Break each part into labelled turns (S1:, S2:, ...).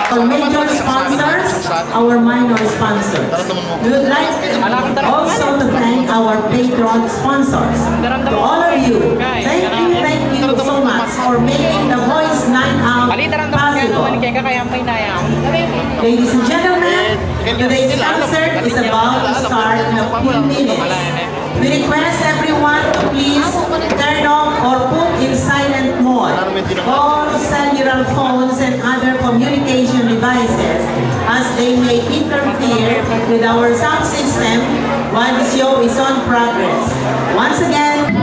S1: Our major sponsors, our minor sponsors. We would like also to thank our patron sponsors. To all of you, thank you so much for making the Voice Night Out possible. Ladies and gentlemen, today's concert is about to start in a few minutes. We request everyone to please turn off or put in silent mode all cellular phones and other communication devices, as they may interfere with our sound system while the show is on progress. Once again,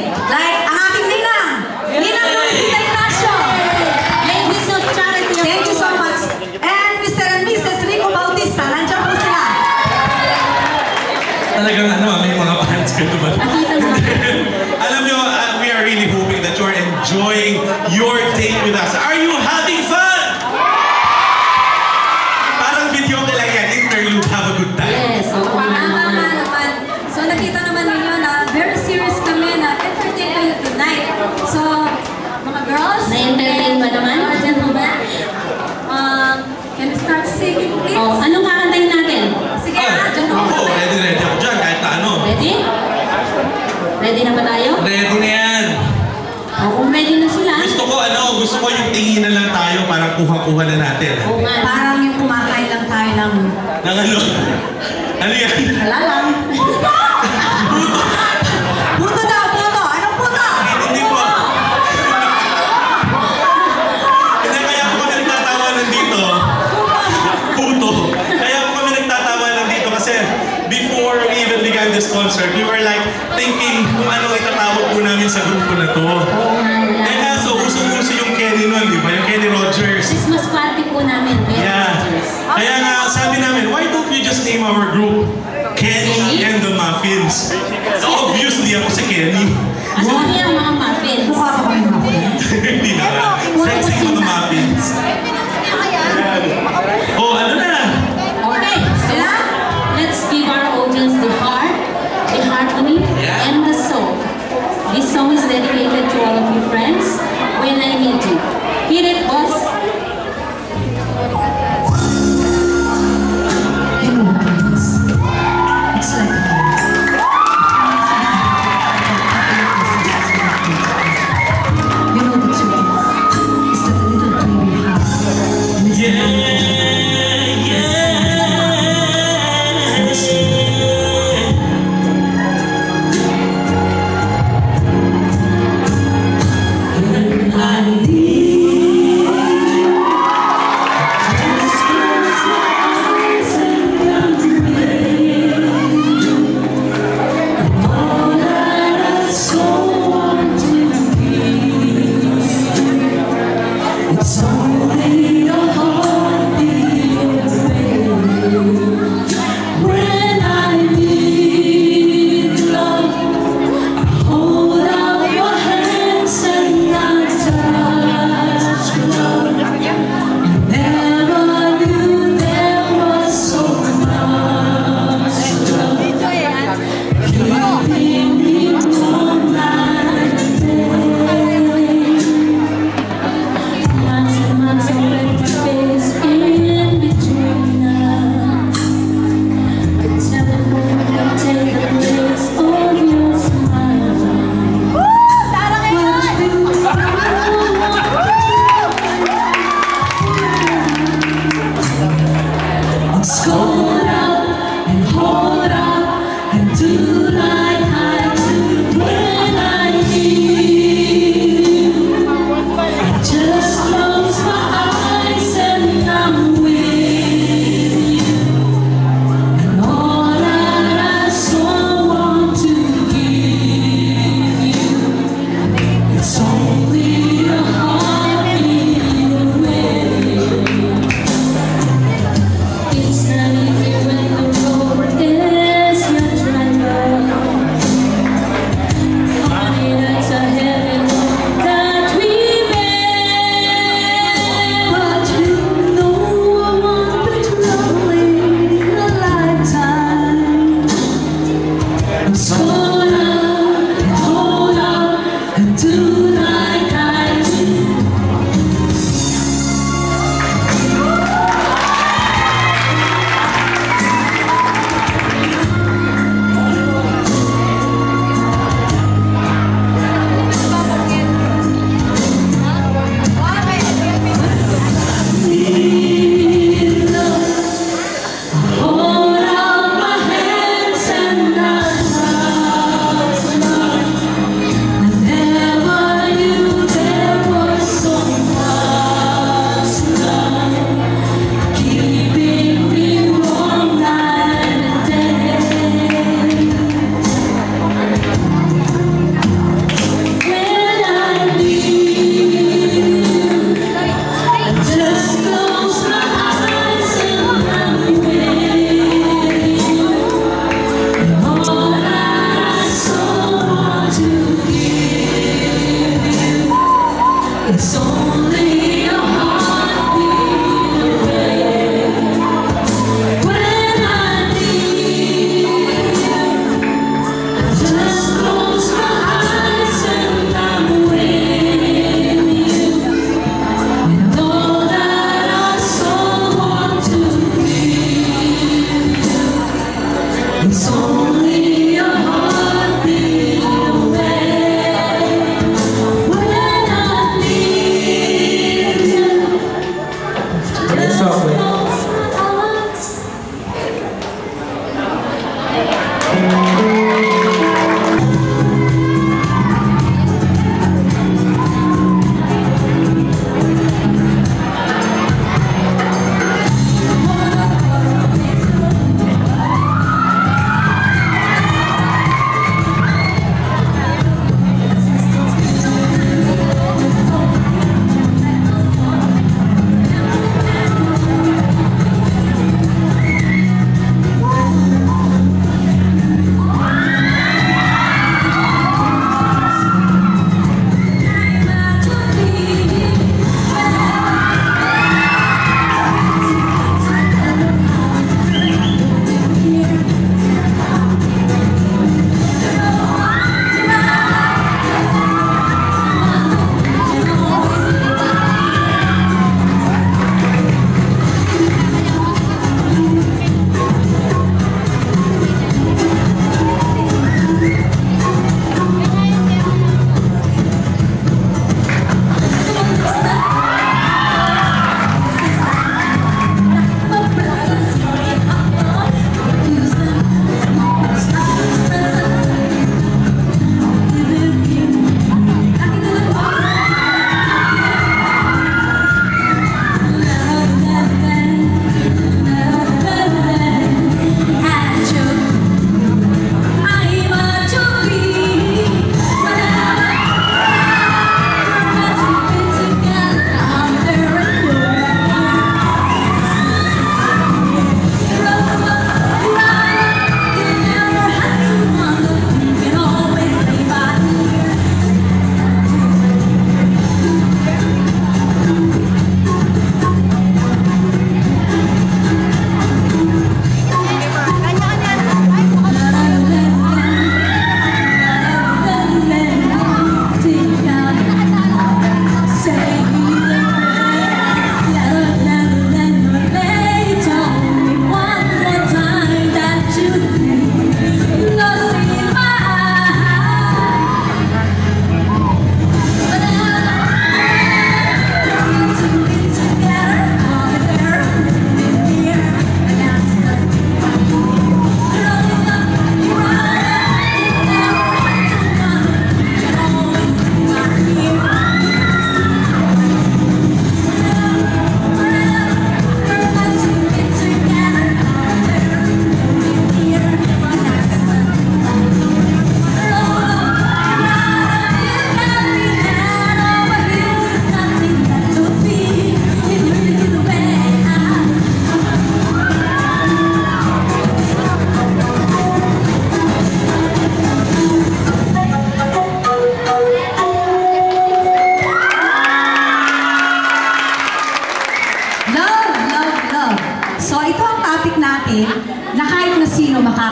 S2: Like, ang aking ninang. Ninang Rosita Ignacio.
S1: Ladies of Charity.
S2: Thank you so much. And Mr. and Mrs. Rico Bautista. Nandiyan po sila.
S3: Talagang may mga fans ka naman. Alam nyo, we are really hoping that you are enjoying your date with us. Are you having fun? Parang video ka lang yan, interlude, have a good time.
S1: Yes,
S2: Tama naman. So nakita naman ninyo na very serious kami na entertain kayo tonight. So, mga girls,
S1: Na-entertain ba naman?
S2: Gentlemen, can we start singing, please?
S1: Oh, anong kakantayin natin?
S2: Sige, dyan po.
S3: Ako, ready ako dyan, kahit na ano.
S1: Ready? Ready na ba tayo?
S3: Ready na yan.
S1: O, kung ready na sila.
S3: Gusto ko yung tingin na lang tayo, parang kuha-kuha na natin.
S1: Oo nga.
S2: Parang yung kumakain lang tayo ng...
S3: Nang ano? Ano yan?
S2: Wala lang. Puto daw, puto. Anong puto?
S3: Hindi po. Hindi, kaya po kami nagtatawanan dito. Puto. Kaya po kami nagtatawanan dito kasi before we even began this concert, we were like thinking kung ano itatawag po namin sa grupo na to. Eh kaso, usong-uso yung Kenny nun, di ba? Yung Kenny Rogers.
S1: Christmas party po namin.
S3: Yeah. Kaya nga, sabi namin, why don't we just name our group Kenny and the Muffins? Obviously, ako si Kenny.
S1: Ano niya mga muffins?
S2: Mukha pa kami mga
S3: Hindi na nga. Sexy mga muffins. Oh, ano na?
S1: Okay, so let's give our audience the heart, the harmony, and the soul. This song is dedicated to all of you friends. When I Meet You. Hit it, boss.
S2: You know what it is. It's like a you know the truth is that the little dream we have
S3: Yeah.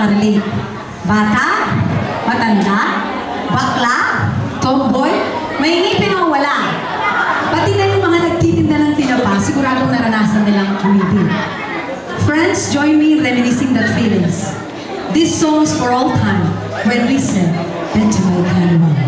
S2: makaka-relate. Bata, matanda, bakla, tomboy, may ngipin o wala. Pati na yung mga nagtitinda ng tinapa, siguradong naranasan nilang umibig. Friends, join me in reminiscing that feelings. This song is for all time when we said, "Bend to my kind of